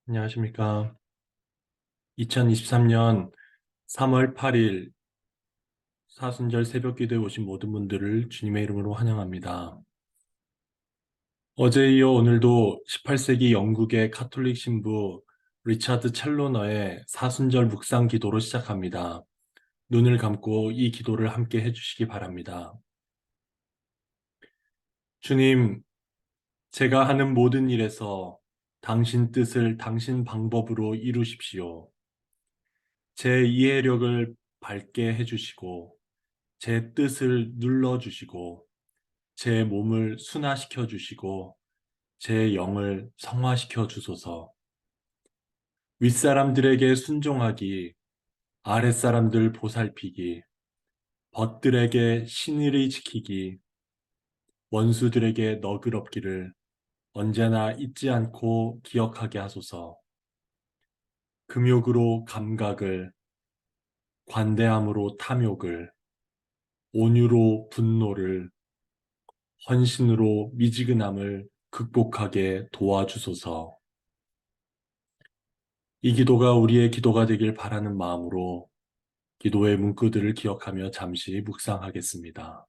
안녕하십니까. 2023년 3월 8일 사순절 새벽 기도에 오신 모든 분들을 주님의 이름으로 환영합니다. 어제에 이어 오늘도 18세기 영국의 카톨릭 신부 리차드 첼로너의 사순절 묵상 기도로 시작합니다. 눈을 감고 이 기도를 함께 해주시기 바랍니다. 주님, 제가 하는 모든 일에서 당신 뜻을 당신 방법으로 이루십시오. 제 이해력을 밝게 해주시고 제 뜻을 눌러주시고, 제 몸을 순화시켜 주시고, 제 영을 성화시켜 주소서. 윗사람들에게 순종하기, 아랫사람들 보살피기, 벗들에게 신의를 지키기, 원수들에게 너그럽기를 언제나 잊지 않고 기억하게 하소서. 금욕으로 감각을, 관대함으로 탐욕을, 온유로 분노를, 헌신으로 미지근함을 극복하게 도와주소서. 이 기도가 우리의 기도가 되길 바라는 마음으로 기도의 문구들을 기억하며 잠시 묵상하겠습니다.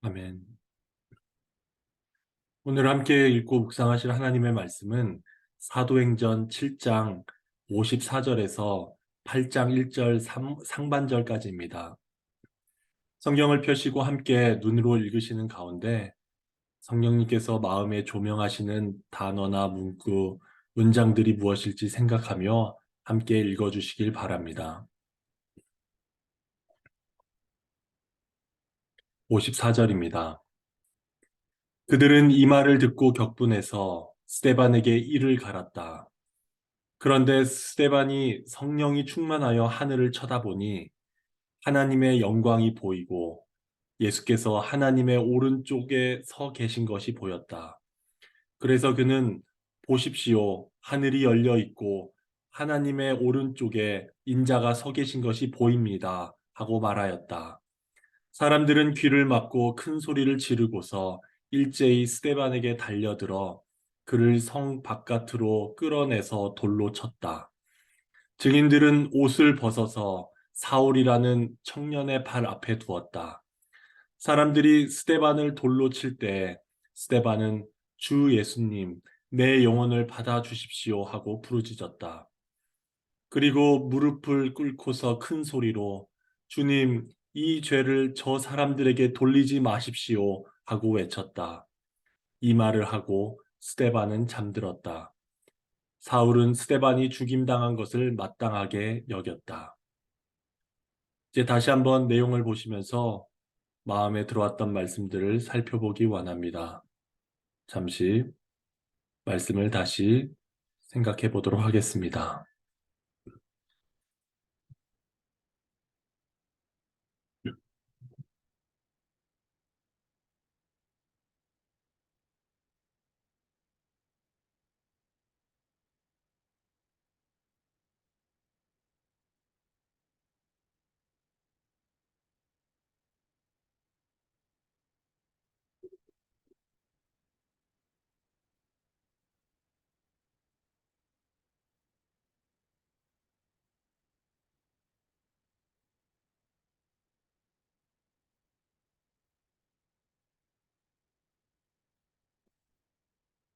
아멘. 오늘 함께 읽고 묵상하실 하나님의 말씀은 사도행전 7장 54절에서 8장 1절 상반절까지입니다. 성경을 펴시고 함께 눈으로 읽으시는 가운데 성령님께서 마음에 조명하시는 단어나 문구, 문장들이 무엇일지 생각하며 함께 읽어주시길 바랍니다. 54절입니다. 그들은 이 말을 듣고 격분해서 스데반에게 이를 갈았다. 그런데 스데반이 성령이 충만하여 하늘을 쳐다보니 하나님의 영광이 보이고 예수께서 하나님의 오른쪽에 서 계신 것이 보였다. 그래서 그는 보십시오. 하늘이 열려 있고 하나님의 오른쪽에 인자가 서 계신 것이 보입니다. 하고 말하였다. 사람들은 귀를 막고 큰 소리를 지르고서 일제히 스데반에게 달려들어 그를 성 바깥으로 끌어내서 돌로 쳤다. 증인들은 옷을 벗어서 사울이라는 청년의 발 앞에 두었다. 사람들이 스데반을 돌로 칠 때 스데반은 주 예수님, 내 영혼을 받아 주십시오 하고 부르짖었다. 그리고 무릎을 꿇고서 큰 소리로 주님, 이 죄를 저 사람들에게 돌리지 마십시오 하고 외쳤다. 이 말을 하고 스데반은 잠들었다. 사울은 스데반이 죽임당한 것을 마땅하게 여겼다. 이제 다시 한번 내용을 보시면서 마음에 들어왔던 말씀들을 살펴보기 원합니다. 잠시 말씀을 다시 생각해 보도록 하겠습니다.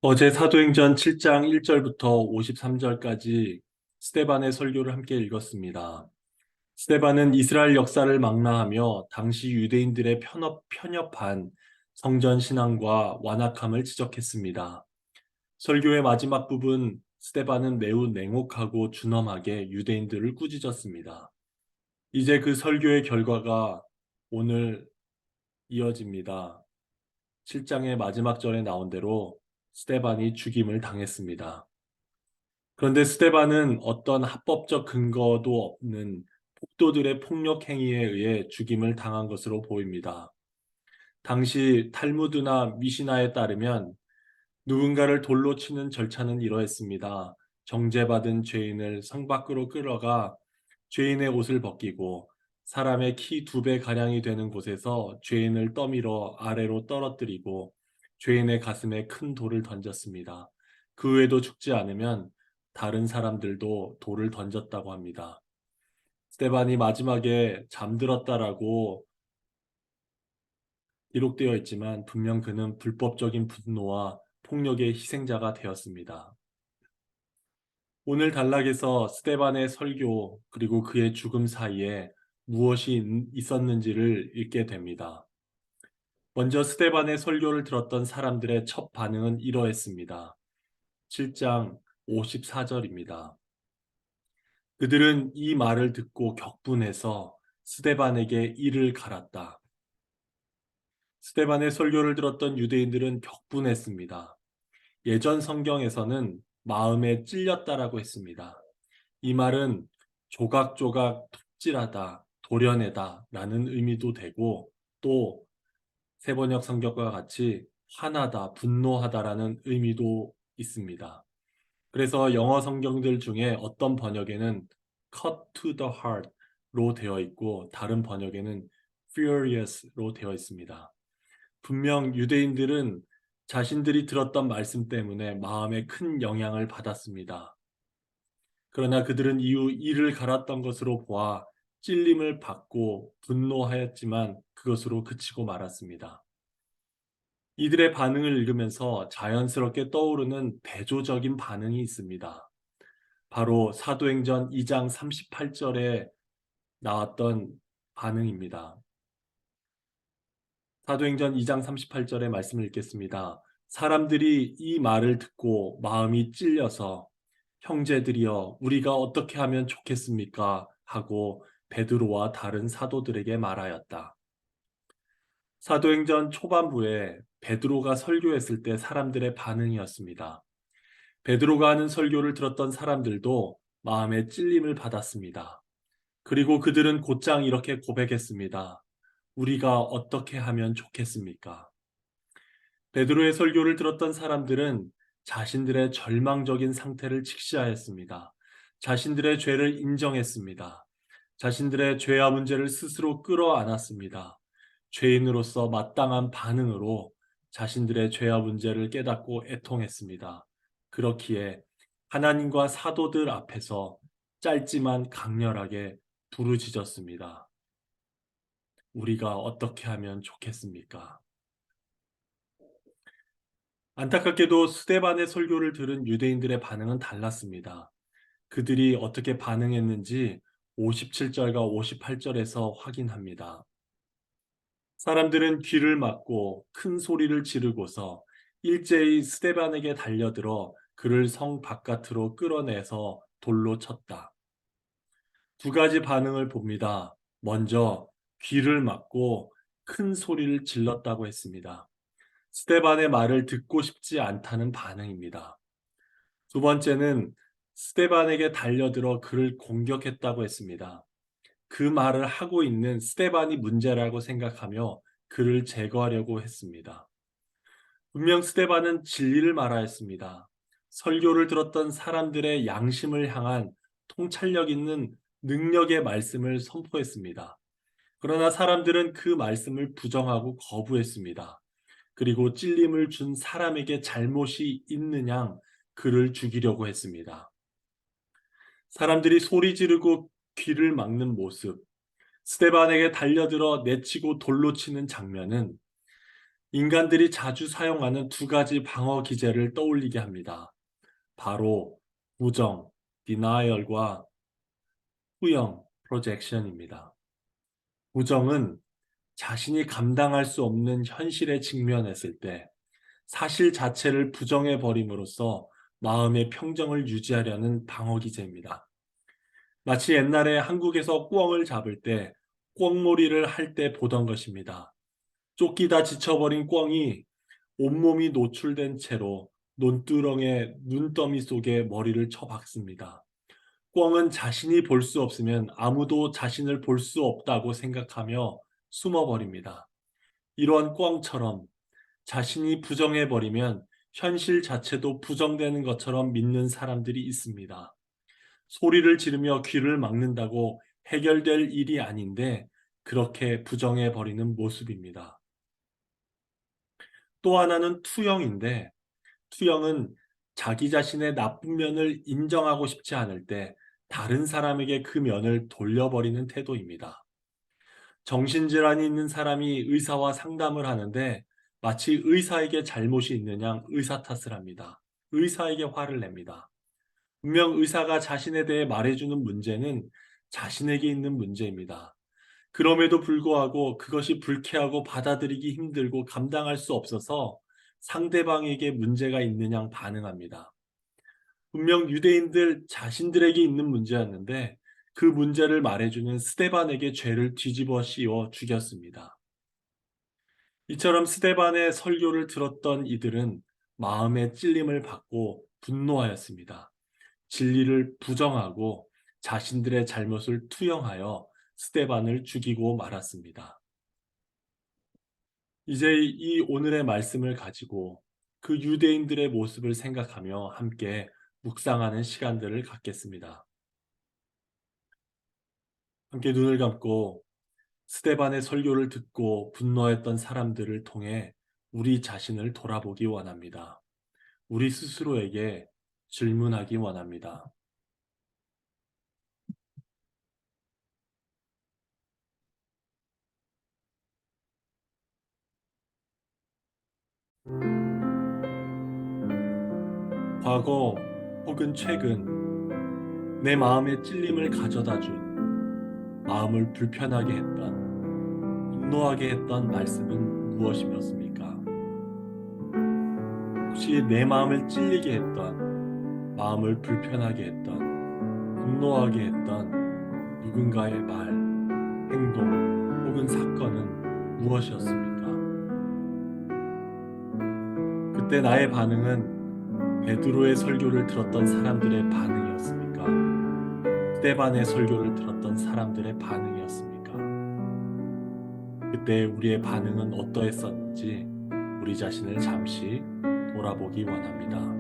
어제 사도행전 7장 1절부터 53절까지 스데반의 설교를 함께 읽었습니다. 스데반은 이스라엘 역사를 망라하며 당시 유대인들의 편협한 성전 신앙과 완악함을 지적했습니다. 설교의 마지막 부분, 스데반은 매우 냉혹하고 준엄하게 유대인들을 꾸짖었습니다. 이제 그 설교의 결과가 오늘 이어집니다. 7장의 마지막 절에 나온 대로 스데반이 죽임을 당했습니다. 그런데 스데반은 어떤 합법적 근거도 없는 폭도들의 폭력 행위에 의해 죽임을 당한 것으로 보입니다. 당시 탈무드나 미시나에 따르면 누군가를 돌로 치는 절차는 이러했습니다. 정죄받은 죄인을 성 밖으로 끌어가 죄인의 옷을 벗기고 사람의 키 2배 가량이 되는 곳에서 죄인을 떠밀어 아래로 떨어뜨리고 죄인의 가슴에 큰 돌을 던졌습니다. 그 외에도 죽지 않으면 다른 사람들도 돌을 던졌다고 합니다. 스테반이 마지막에 잠들었다라고 기록되어 있지만 분명 그는 불법적인 분노와 폭력의 희생자가 되었습니다. 오늘 단락에서 스테반의 설교 그리고 그의 죽음 사이에 무엇이 있었는지를 읽게 됩니다. 먼저 스테반의 설교를 들었던 사람들의 첫 반응은 이러했습니다. 7장 54절입니다. 그들은 이 말을 듣고 격분해서 스데반에게 이를 갈았다. 스데반의 설교를 들었던 유대인들은 격분했습니다. 예전 성경에서는 마음에 찔렸다라고 했습니다. 이 말은 조각조각 톱질하다, 도려내다 라는 의미도 되고 또 세번역 성경과 같이 화나다, 분노하다라는 의미도 있습니다. 그래서 영어 성경들 중에 어떤 번역에는 cut to the heart로 되어 있고 다른 번역에는 furious로 되어 있습니다. 분명 유대인들은 자신들이 들었던 말씀 때문에 마음에 큰 영향을 받았습니다. 그러나 그들은 이후 이를 갈았던 것으로 보아 찔림을 받고 분노하였지만 그것으로 그치고 말았습니다. 이들의 반응을 읽으면서 자연스럽게 떠오르는 대조적인 반응이 있습니다. 바로 사도행전 2장 38절에 나왔던 반응입니다. 사도행전 2장 38절의 말씀을 읽겠습니다. 사람들이 이 말을 듣고 마음이 찔려서 형제들이여 우리가 어떻게 하면 좋겠습니까? 하고 베드로와 다른 사도들에게 말하였다. 사도행전 초반부에 베드로가 설교했을 때 사람들의 반응이었습니다. 베드로가 하는 설교를 들었던 사람들도 마음에 찔림을 받았습니다. 그리고 그들은 곧장 이렇게 고백했습니다. 우리가 어떻게 하면 좋겠습니까? 베드로의 설교를 들었던 사람들은 자신들의 절망적인 상태를 직시하였습니다. 자신들의 죄를 인정했습니다. 자신들의 죄와 문제를 스스로 끌어안았습니다. 죄인으로서 마땅한 반응으로 자신들의 죄와 문제를 깨닫고 애통했습니다. 그렇기에 하나님과 사도들 앞에서 짧지만 강렬하게 부르짖었습니다. 우리가 어떻게 하면 좋겠습니까? 안타깝게도 스데반의 설교를 들은 유대인들의 반응은 달랐습니다. 그들이 어떻게 반응했는지 57절과 58절에서 확인합니다. 사람들은 귀를 막고 큰 소리를 지르고서 일제히 스데반에게 달려들어 그를 성 바깥으로 끌어내서 돌로 쳤다. 두 가지 반응을 봅니다. 먼저 귀를 막고 큰 소리를 질렀다고 했습니다. 스데반의 말을 듣고 싶지 않다는 반응입니다. 두 번째는 스데반에게 달려들어 그를 공격했다고 했습니다. 그 말을 하고 있는 스데반이 문제라고 생각하며 그를 제거하려고 했습니다. 분명 스데반은 진리를 말하였습니다. 설교를 들었던 사람들의 양심을 향한 통찰력 있는 능력의 말씀을 선포했습니다. 그러나 사람들은 그 말씀을 부정하고 거부했습니다. 그리고 찔림을 준 사람에게 잘못이 있는 양 그를 죽이려고 했습니다. 사람들이 소리 지르고 귀를 막는 모습, 스데반에게 달려들어 내치고 돌로 치는 장면은 인간들이 자주 사용하는 두 가지 방어 기제를 떠올리게 합니다. 바로 부정, denial과 후형, projection입니다. 부정은 자신이 감당할 수 없는 현실에 직면했을 때 사실 자체를 부정해 버림으로써 마음의 평정을 유지하려는 방어 기제입니다. 마치 옛날에 한국에서 꿩을 잡을 때 꿩놀이를 할 때 보던 것입니다. 쫓기다 지쳐버린 꿩이 온몸이 노출된 채로 논두렁의 눈더미 속에 머리를 쳐박습니다. 꿩은 자신이 볼 수 없으면 아무도 자신을 볼 수 없다고 생각하며 숨어버립니다. 이러한 꿩처럼 자신이 부정해버리면 현실 자체도 부정되는 것처럼 믿는 사람들이 있습니다. 소리를 지르며 귀를 막는다고 해결될 일이 아닌데 그렇게 부정해버리는 모습입니다. 또 하나는 투영인데, 투영은 자기 자신의 나쁜 면을 인정하고 싶지 않을 때 다른 사람에게 그 면을 돌려버리는 태도입니다. 정신질환이 있는 사람이 의사와 상담을 하는데 마치 의사에게 잘못이 있는 양 의사 탓을 합니다. 의사에게 화를 냅니다. 분명 의사가 자신에 대해 말해주는 문제는 자신에게 있는 문제입니다. 그럼에도 불구하고 그것이 불쾌하고 받아들이기 힘들고 감당할 수 없어서 상대방에게 문제가 있는 양 반응합니다. 분명 유대인들 자신들에게 있는 문제였는데 그 문제를 말해주는 스데반에게 죄를 뒤집어 씌워 죽였습니다. 이처럼 스데반의 설교를 들었던 이들은 마음의 찔림을 받고 분노하였습니다. 진리를 부정하고 자신들의 잘못을 투영하여 스데반을 죽이고 말았습니다. 이제 이 오늘의 말씀을 가지고 그 유대인들의 모습을 생각하며 함께 묵상하는 시간들을 갖겠습니다. 함께 눈을 감고 스데반의 설교를 듣고 분노했던 사람들을 통해 우리 자신을 돌아보기 원합니다. 우리 스스로에게 질문하기 원합니다. 과거 혹은 최근 내 마음의 찔림을 가져다 준, 마음을 불편하게 했던, 분노하게 했던 말씀은 무엇이었습니까? 혹시 내 마음을 찔리게 했던, 마음을 불편하게 했던, 분노하게 했던 누군가의 말, 행동 혹은 사건은 무엇이었습니까? 그때 나의 반응은 베드로의 설교를 들었던 사람들의 반응이었습니까? 스데반의 설교를 들었던 사람들의 반응이었습니까? 그때 우리의 반응은 어떠했었는지 우리 자신을 잠시 돌아보기 원합니다.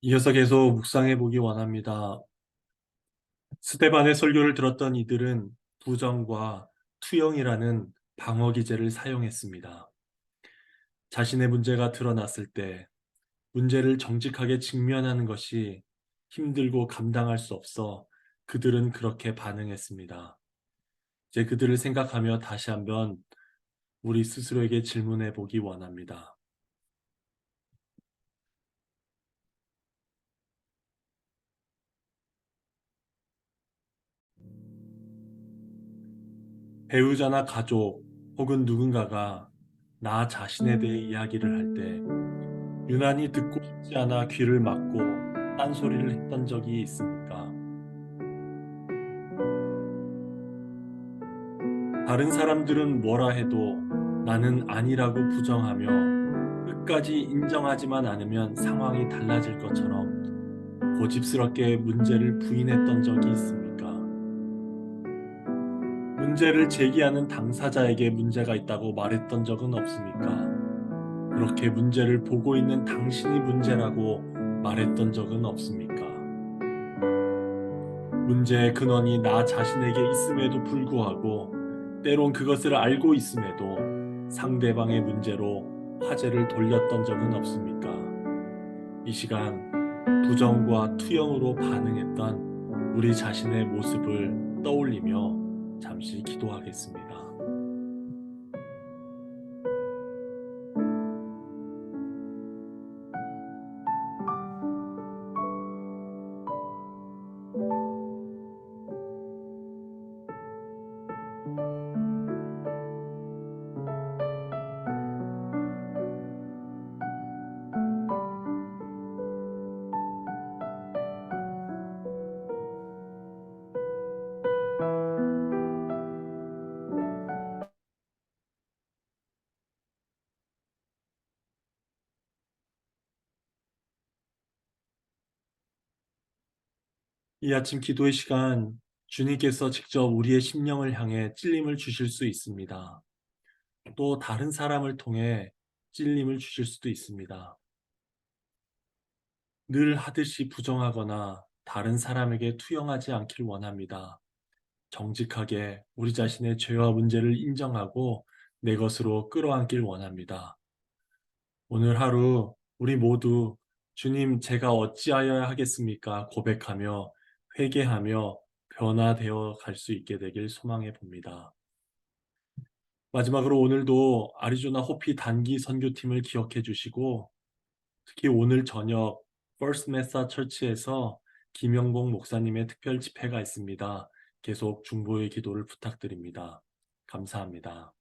이어서 계속 묵상해 보기 원합니다. 스데반의 설교를 들었던 이들은 부정과 투영이라는 방어 기제를 사용했습니다. 자신의 문제가 드러났을 때 문제를 정직하게 직면하는 것이 힘들고 감당할 수 없어 그들은 그렇게 반응했습니다. 이제 그들을 생각하며 다시 한번 우리 스스로에게 질문해 보기 원합니다. 배우자나 가족 혹은 누군가가 나 자신에 대해 이야기를 할 때 유난히 듣고 싶지 않아 귀를 막고 딴소리를 했던 적이 있습니까? 다른 사람들은 뭐라 해도 나는 아니라고 부정하며 끝까지 인정하지만 않으면 상황이 달라질 것처럼 고집스럽게 문제를 부인했던 적이 있습니까? 문제를 제기하는 당사자에게 문제가 있다고 말했던 적은 없습니까? 그렇게 문제를 보고 있는 당신이 문제라고 말했던 적은 없습니까? 문제의 근원이 나 자신에게 있음에도 불구하고 때론 그것을 알고 있음에도 상대방의 문제로 화제를 돌렸던 적은 없습니까? 이 시간 부정과 투영으로 반응했던 우리 자신의 모습을 떠올리며 잠시 기도하겠습니다. 이 아침 기도의 시간, 주님께서 직접 우리의 심령을 향해 찔림을 주실 수 있습니다. 또 다른 사람을 통해 찔림을 주실 수도 있습니다. 늘 하듯이 부정하거나 다른 사람에게 투영하지 않길 원합니다. 정직하게 우리 자신의 죄와 문제를 인정하고 내 것으로 끌어안길 원합니다. 오늘 하루 우리 모두 주님, 제가 어찌하여야 하겠습니까? 고백하며 회개하며 변화되어 갈 수 있게 되길 소망해 봅니다. 마지막으로 오늘도 아리조나 호피 단기 선교팀을 기억해 주시고 특히 오늘 저녁 퍼스트 메사 처치에서 김영봉 목사님의 특별 집회가 있습니다. 계속 중보의 기도를 부탁드립니다. 감사합니다.